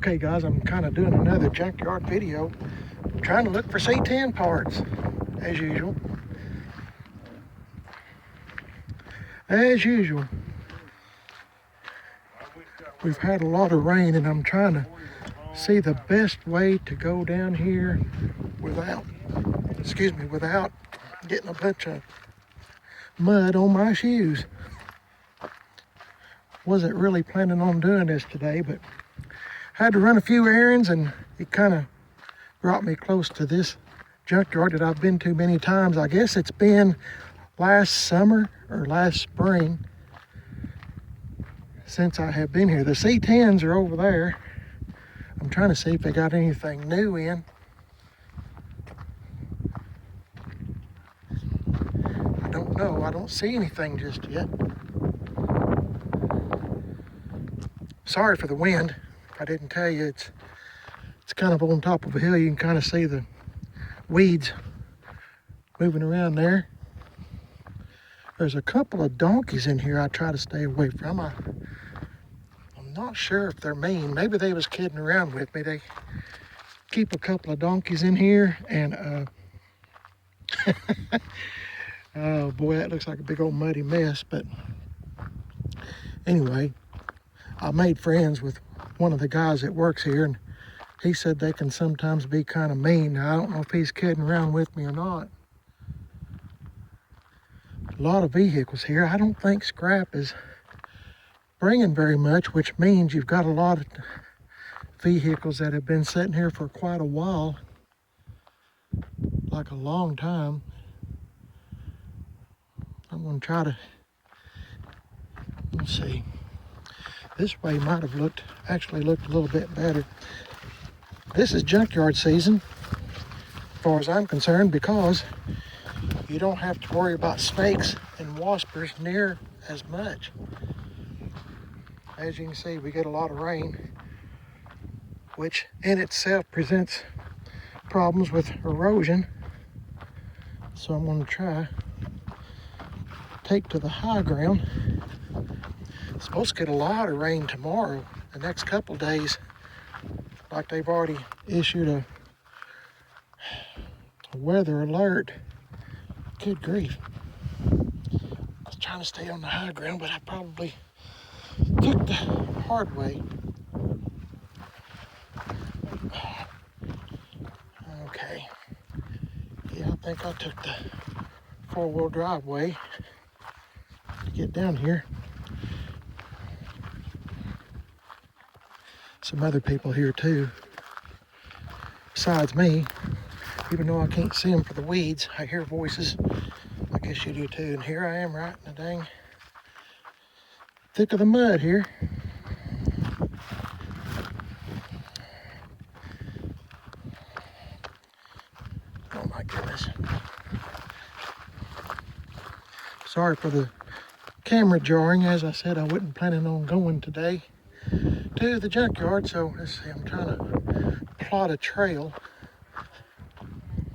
Okay guys, I'm kind of doing another junkyard video, trying to look for C10 parts, as usual. As usual. We've had a lot of rain and I'm trying to see the best way to go down here without getting a bunch of mud on my shoes. Wasn't really planning on doing this today, but had to run a few errands and it kind of brought me close to this junkyard that I've been to many times. I guess it's been last summer or last spring since I have been here. The C10s are over there. I'm trying to see if they got anything new in. I don't know. I don't see anything just yet. Sorry for the wind. If I didn't tell you, it's kind of on top of a hill. You can kind of see the weeds moving around there. There's a couple of donkeys in here I try to stay away from. I'm not sure if they're mean. Maybe they was kidding around with me. They keep a couple of donkeys in here, and oh boy, that looks like a big old muddy mess. But anyway, I made friends with one of the guys that works here, and he said they can sometimes be kind of mean. Now, I don't know if he's kidding around with me or not. A lot of vehicles here. I don't think scrap is bringing very much, which means you've got a lot of vehicles that have been sitting here for quite a while, like a long time. I'm going to try to, let's see. This way might have actually looked a little bit better. This is junkyard season, as far as I'm concerned, because you don't have to worry about snakes and waspers near as much. As you can see, we get a lot of rain, which in itself presents problems with erosion. So I'm going to try take to the high ground. Supposed to get a lot of rain tomorrow, the next couple days. Like they've already issued a weather alert. Good grief. I was trying to stay on the high ground, but I probably took the hard way. Okay. Yeah, I think I took the four-wheel drive way to get down here. Some other people here too, besides me. Even though I can't see them for the weeds, I hear voices. I guess you do too. And here I am right in the dang thick of the mud here. Oh my goodness. Sorry for the camera jarring. As I said, I wasn't planning on going today to the junkyard, so let's see, I'm trying to plot a trail.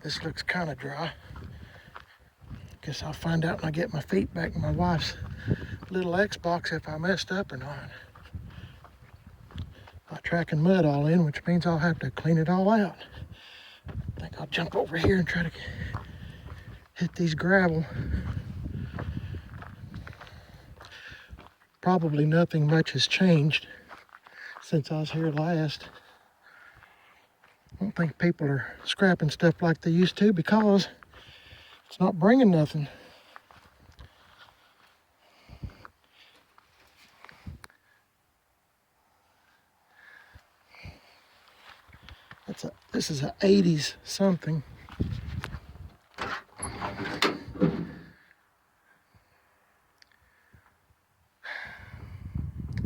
This looks kind of dry. Guess I'll find out when I get my feet back in my wife's little Xbox if I messed up or not. I'm tracking mud all in, which means I'll have to clean it all out. I think I'll jump over here and try to hit these gravel. Probably nothing much has changed since I was here last. I don't think people are scrapping stuff like they used to because it's not bringing nothing. This is a 80s something.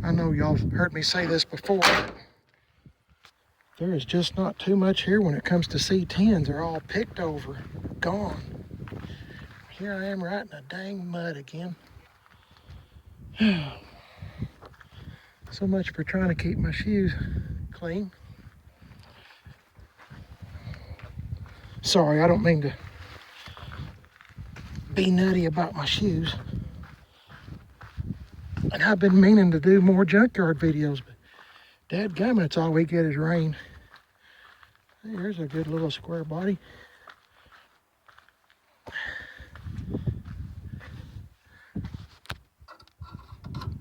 I know y'all have heard me say this before. There is just not too much here when it comes to C10s. They're all picked over, gone. Here I am right in the dang mud again. So much for trying to keep my shoes clean. Sorry, I don't mean to be nutty about my shoes. And I've been meaning to do more junkyard videos, but Dadgummit, it's all we get is rain. Hey, here's a good little square body.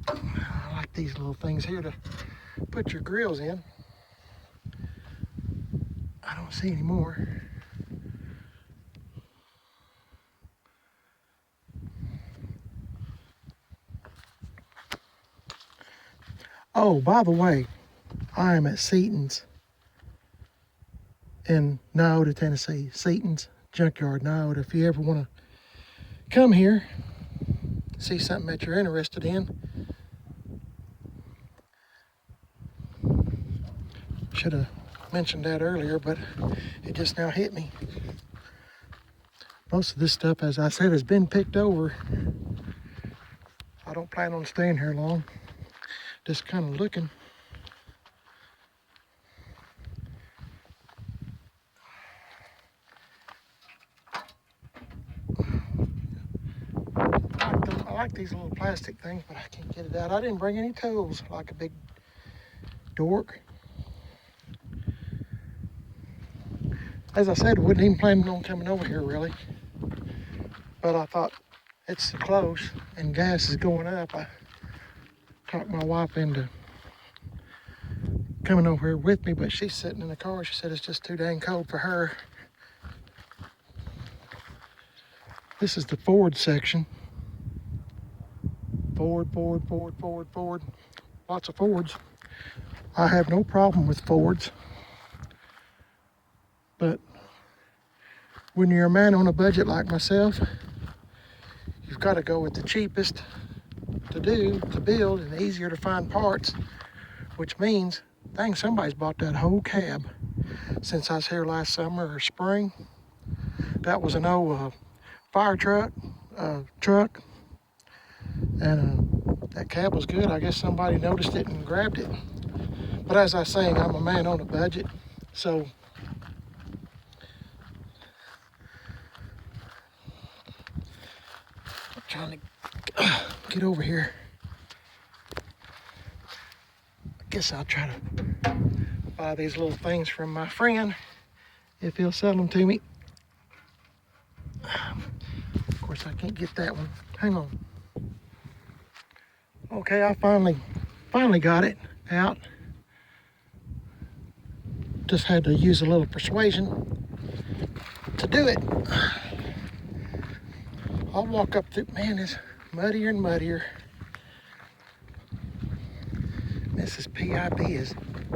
I like these little things here to put your grills in. I don't see any more. Oh, by the way, I am at C10's in Nyota, Tennessee. C10's Junkyard, Nyota. If you ever want to come here, see something that you're interested in. Should have mentioned that earlier, but it just now hit me. Most of this stuff, as I said, has been picked over. I don't plan on staying here long. Just kind of looking. I like these little plastic things, but I can't get it out. I didn't bring any tools like a big dork. As I said, I wasn't even planning on coming over here really. But I thought it's close and gas is going up. I talked my wife into coming over here with me, but she's sitting in the car. She said it's just too dang cold for her. This is the Ford section. Ford. Lots of Fords. I have no problem with Fords. But when you're a man on a budget like myself, you've got to go with the cheapest to build, and easier to find parts, which means, dang, somebody's bought that whole cab since I was here last summer or spring. That was an old fire truck, and that cab was good. I guess somebody noticed it and grabbed it. But as I was saying, I'm a man on a budget, so I'm trying to get over here. I guess I'll try to buy these little things from my friend if he'll sell them to me. Of course, I can't get that one. Hang on. Okay, I finally got it out. Just had to use a little persuasion to do it. I'll walk up through, man, it's muddier and muddier. Mrs. PIB is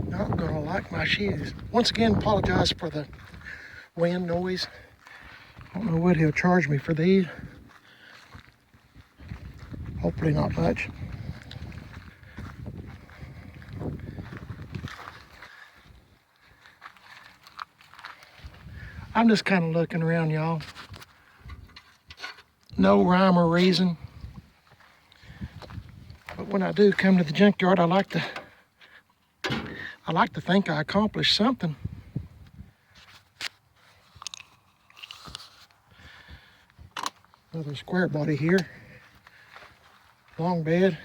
not gonna like my shoes. Once again, apologize for the wind noise. I don't know what he'll charge me for these. Hopefully not much. I'm just kind of looking around, y'all. No rhyme or reason. But when I do come to the junkyard, I like to think I accomplished something. Another square body here. Long bed.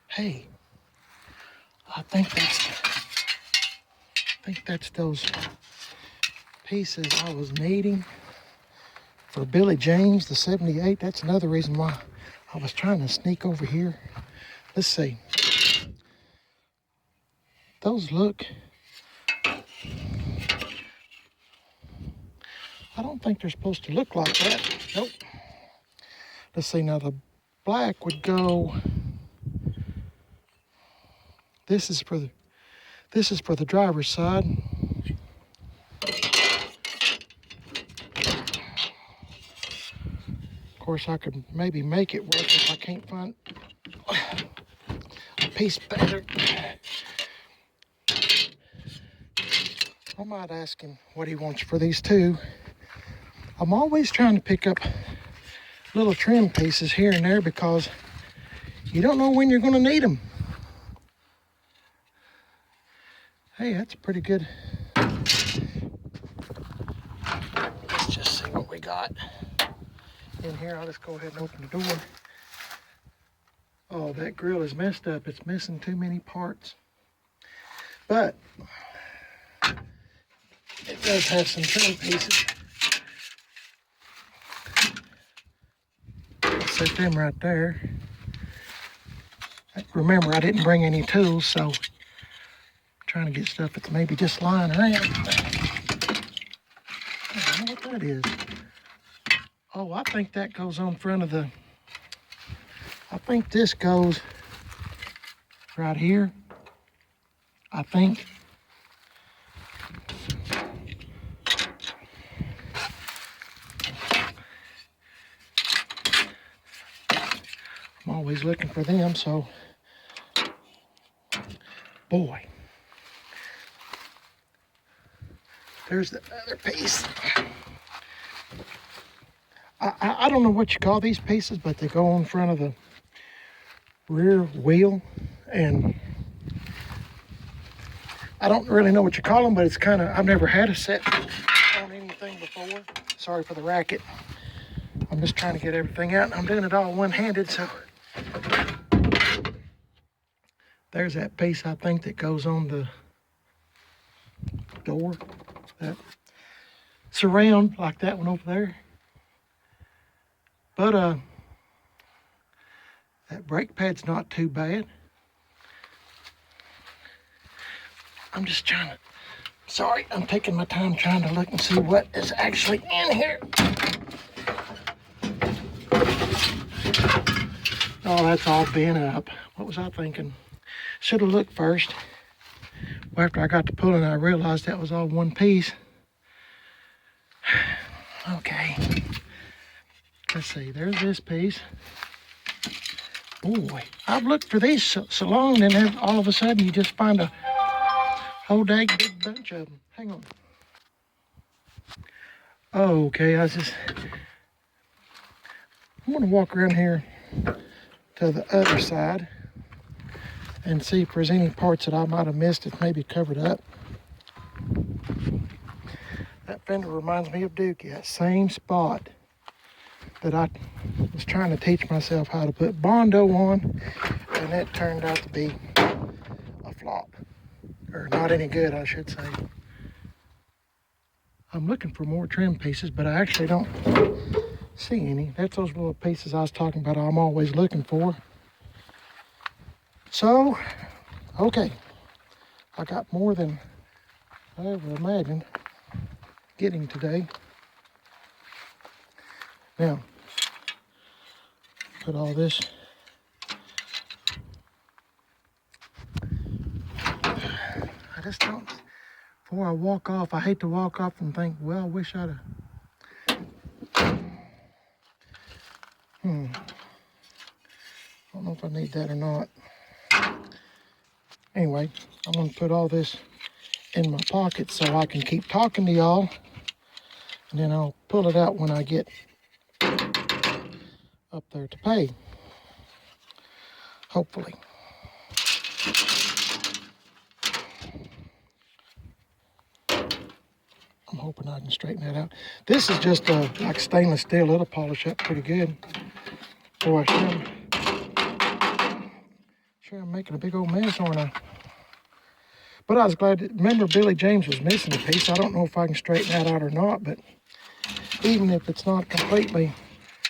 Hey, I think that's those pieces I was needing for Billy James, the 78. That's another reason why I was trying to sneak over here. Let's see. Those look, I don't think they're supposed to look like that. Nope. Let's see, now the black would go, this is for the driver's side. Of course, I could maybe make it work if I can't find a piece better. I might ask him what he wants for these two. I'm always trying to pick up little trim pieces here and there because you don't know when you're going to need them. Hey, that's pretty good. Let's just see what we got in here. I'll just go ahead and open the door. Oh, that grill is messed up. It's missing too many parts. But it does have some trim pieces. I'll set them right there. Remember, I didn't bring any tools, so I'm trying to get stuff that's maybe just lying around. I don't know what that is. Oh, I think that goes on front of the... I think this goes right here. I think. I'm always looking for them, so... Boy. There's the other piece. I don't know what you call these pieces, but they go on front of the rear wheel, and I don't really know what you call them, but it's kind of, I've never had a set on anything before. Sorry for the racket. I'm just trying to get everything out, and I'm doing it all one-handed, so there's that piece I think that goes on the door, that surround like that one over there. But that brake pad's not too bad. I'm just trying to, sorry, I'm taking my time trying to look and see what is actually in here. Oh, that's all bent up. What was I thinking? Should have looked first. Well, after I got to pulling, I realized that was all one piece. Okay. Let's see, there's this piece. Boy, I've looked for these so long, and then all of a sudden you just find a whole dang big bunch of them. Hang on. Okay, I'm gonna walk around here to the other side and see if there's any parts that I might have missed that maybe covered up. That fender reminds me of Dookie, that same spot that I was trying to teach myself how to put Bondo on, and it turned out to be a flop. Or not any good, I should say. I'm looking for more trim pieces, but I actually don't see any. That's those little pieces I was talking about I'm always looking for. So, okay. I got more than I ever imagined getting today. Now, put all this. I just don't, before I walk off, I hate to walk off and think, well, I wish I'd have. I don't know if I need that or not. Anyway, I'm going to put all this in my pocket so I can keep talking to y'all, and then I'll pull it out when I get up there to pay, hopefully. I'm hoping I can straighten that out. This is just like stainless steel. It'll polish up pretty good. Boy, sure I'm making a big old mess, aren't I? But I was glad to, remember Billy James was missing a piece. I don't know if I can straighten that out or not, but even if it's not completely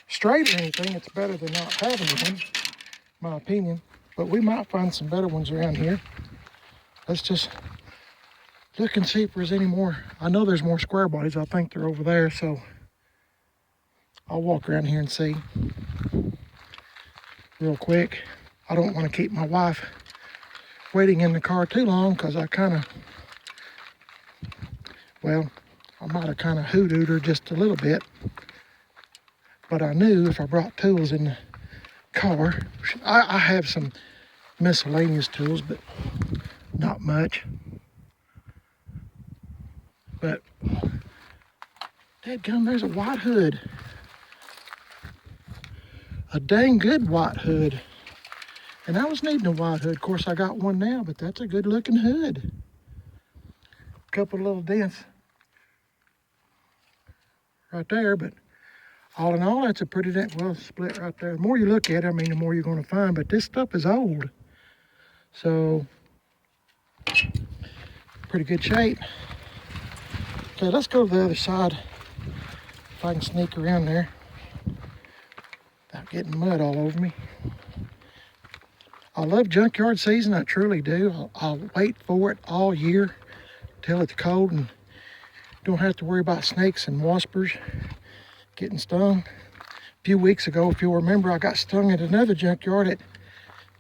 straight or anything, it's better than not having one, in my opinion. But we might find some better ones around here. Let's just look and see if there's any more. I know there's more square bodies. I think they're over there, so I'll walk around here and see real quick. I don't want to keep my wife waiting in the car too long, because I kind of, well, I might have kind of hoodooed her just a little bit. But I knew if I brought tools in the car, I have some miscellaneous tools, but not much. But, dadgum, there's a white hood. A dang good white hood. And I was needing a white hood. Of course, I got one now, but that's a good looking hood. A couple little dents right there, but all in all, that's a pretty well split right there. The more you look at it, I mean, the more you're going to find. But this stuff is old, so pretty good shape. Okay, let's go to the other side. If I can sneak around there without getting mud all over me. I love junkyard season, I truly do. I'll wait for it all year till it's cold and don't have to worry about snakes and waspers getting stung. A few weeks ago, if you'll remember, I got stung at another junkyard at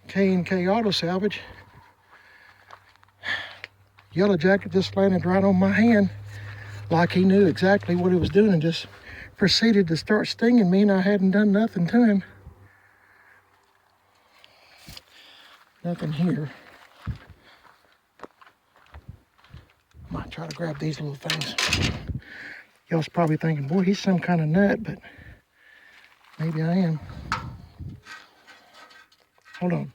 K&K Auto Salvage. Yellow Jacket just landed right on my hand like he knew exactly what he was doing and just proceeded to start stinging me, and I hadn't done nothing to him. Nothing here. Might try to grab these little things. Y'all's probably thinking, boy, he's some kind of nut, but maybe I am. Hold on.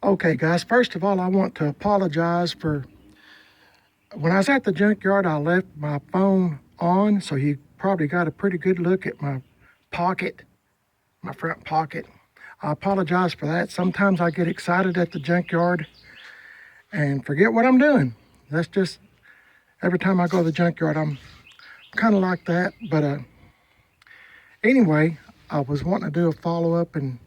Okay, guys, first of all, I want to apologize for when I was at the junkyard, I left my phone on, so you probably got a pretty good look at my pocket, my front pocket. I apologize for that. Sometimes I get excited at the junkyard and forget what I'm doing. That's just, every time I go to the junkyard, I'm kind of like that. But anyway, I was wanting to do a follow-up and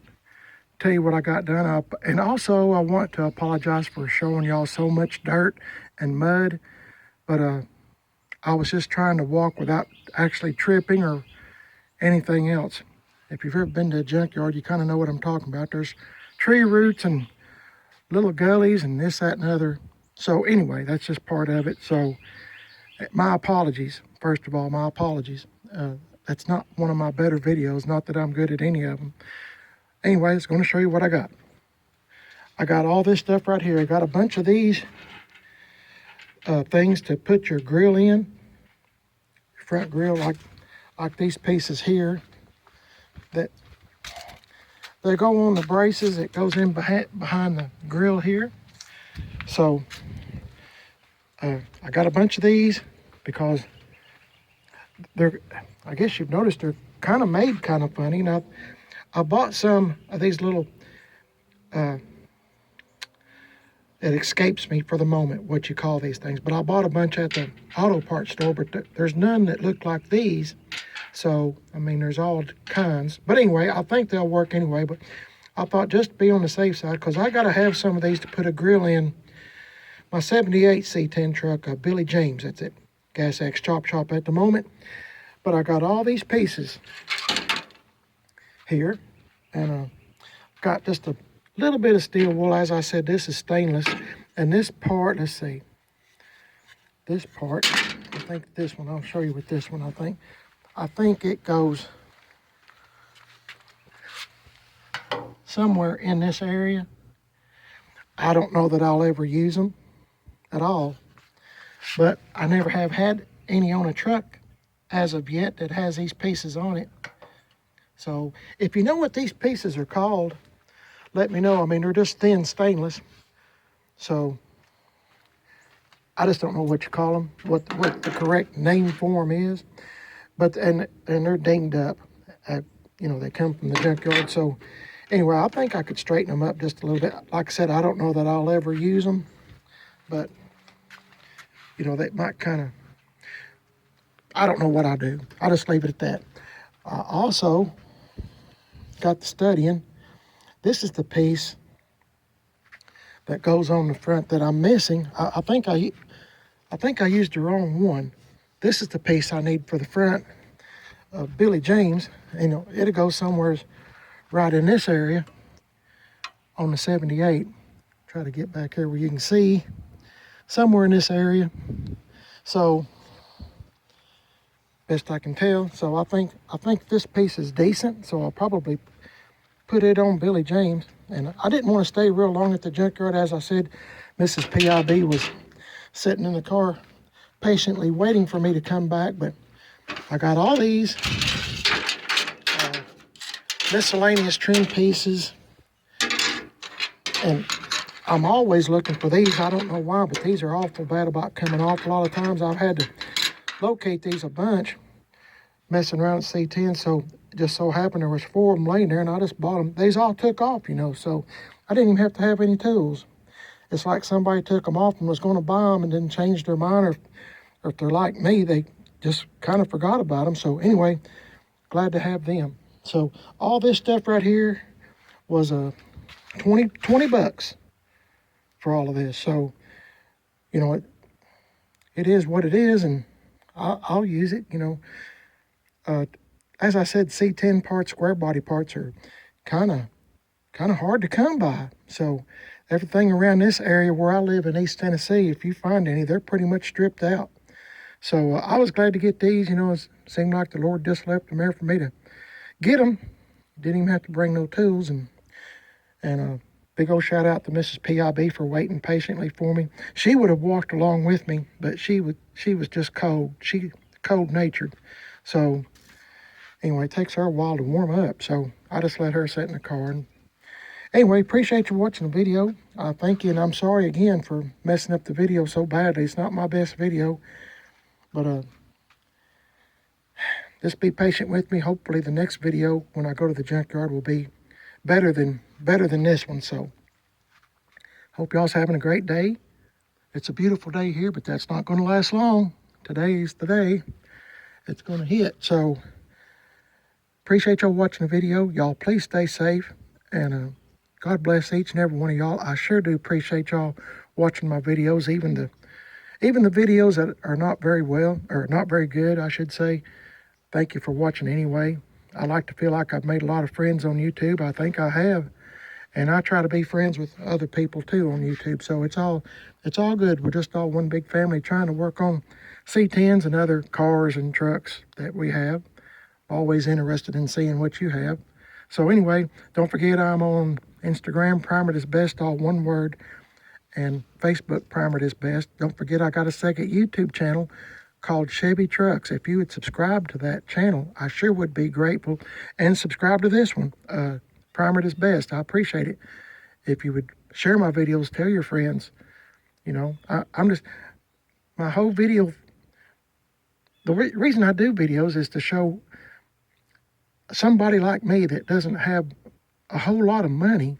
tell you what I got done. And also, I want to apologize for showing y'all so much dirt and mud. But I was just trying to walk without actually tripping or anything else. If you've ever been to a junkyard, you kind of know what I'm talking about. There's tree roots and little gullies and this, that, and other. So anyway, that's just part of it. So my apologies. First of all, my apologies. That's not one of my better videos. Not that I'm good at any of them. Anyway, I was going to show you what I got. I got all this stuff right here. I got a bunch of these things to put your grill in. Your front grill, like these pieces here. That they go on the braces. It goes in behind the grill here. So I got a bunch of these because they're, I guess you've noticed they're kind of made kind of funny. Now, I bought some of these little, it escapes me for the moment what you call these things, but I bought a bunch at the auto parts store, but there's none that look like these. So, I mean, there's all kinds. But anyway, I think they'll work anyway, but I thought just to be on the safe side, because I got to have some of these to put a grill in my 78 C10 truck, Billy James. That's it. Gas X Chop Chop at the moment. But I got all these pieces here, and got just a little bit of steel wool. As I said, this is stainless, and this part, let's see, this part, I think this one, I'll show you with this one. I think it goes somewhere in this area. I don't know that I'll ever use them at all, but I never have had any on a truck as of yet that has these pieces on it. So if you know what these pieces are called, let me know. I mean, they're just thin stainless. So I just don't know what you call them, what the correct name for them is. But, and they're dinged up. You know, they come from the junkyard. So anyway, I think I could straighten them up just a little bit. Like I said, I don't know that I'll ever use them, but you know, they might kind of, I don't know what I do. I'll just leave it at that. I also got the studying. This is the piece that goes on the front that I'm missing. I think I used the wrong one. This is the piece I need for the front of Billy James. You know, it'll go somewhere right in this area on the 78. Try to get back here where you can see somewhere in this area. So best I can tell. So I think this piece is decent. So I'll probably put it on Billy James. And I didn't want to stay real long at the junkyard. As I said, Mrs. PIB was sitting in the car patiently waiting for me to come back, but I got all these miscellaneous trim pieces, and I'm always looking for these. I don't know why, but these are awful bad about coming off. A lot of times I've had to locate these a bunch, messing around at C10. So it just so happened there was 4 of them laying there, and I just bought them. These all took off, you know, so I didn't even have to have any tools. It's like somebody took them off and was going to buy them and then changed their mind, or if they're like me, they just kind of forgot about them. So anyway, glad to have them. So all this stuff right here was 20 bucks for all of this. So, you know, it is what it is, and I'll use it, you know. As I said, C10 parts, square body parts are kind of hard to come by. So everything around this area where I live in East Tennessee, if you find any, they're pretty much stripped out. So I was glad to get these. You know, it seemed like the Lord just left them there for me to get them. Didn't even have to bring no tools. And big old shout out to Mrs. PIB for waiting patiently for me. She would have walked along with me, but she was just cold. She cold natured. So anyway, it takes her a while to warm up. So I just let her sit in the car. And anyway, appreciate you watching the video. Thank you, and I'm sorry again for messing up the video so badly. It's not my best video, but just be patient with me. Hopefully the next video when I go to the junkyard will be better than this one. So hope y'all's having a great day. It's a beautiful day here, but that's not going to last long. Today's the day it's going to hit. So appreciate y'all watching the video. Y'all please stay safe, and God bless each and every one of y'all. I sure do appreciate y'all watching my videos, even the videos that are not very well, or not very good, I should say. Thank you for watching anyway. I like to feel like I've made a lot of friends on YouTube. I think I have. And I try to be friends with other people too on YouTube. So it's all good. We're just all one big family trying to work on C10s and other cars and trucks that we have. Always interested in seeing what you have. So anyway, don't forget I'm on Instagram, Primer is Best, all one word, and Facebook, Primer is Best. Don't forget I got a second YouTube channel called Chevy Trucks. If you would subscribe to that channel, I sure would be grateful. And subscribe to this one, Primer is Best. I appreciate it. If you would share my videos, tell your friends. You know, my whole video, the reason I do videos is to show somebody like me that doesn't have a whole lot of money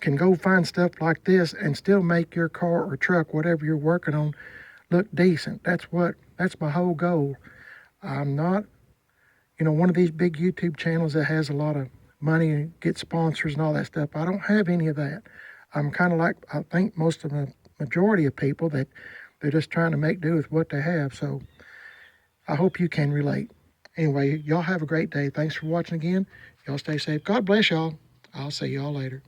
can go find stuff like this and still make your car or truck, whatever you're working on, look decent. That's my whole goal. I'm not, you know, one of these big YouTube channels that has a lot of money and get sponsors and all that stuff. I don't have any of that. I'm kind of like, I think most of the majority of people, that they're just trying to make do with what they have. So I hope you can relate. Anyway, y'all have a great day. Thanks for watching again. Y'all stay safe. God bless y'all. I'll see y'all later.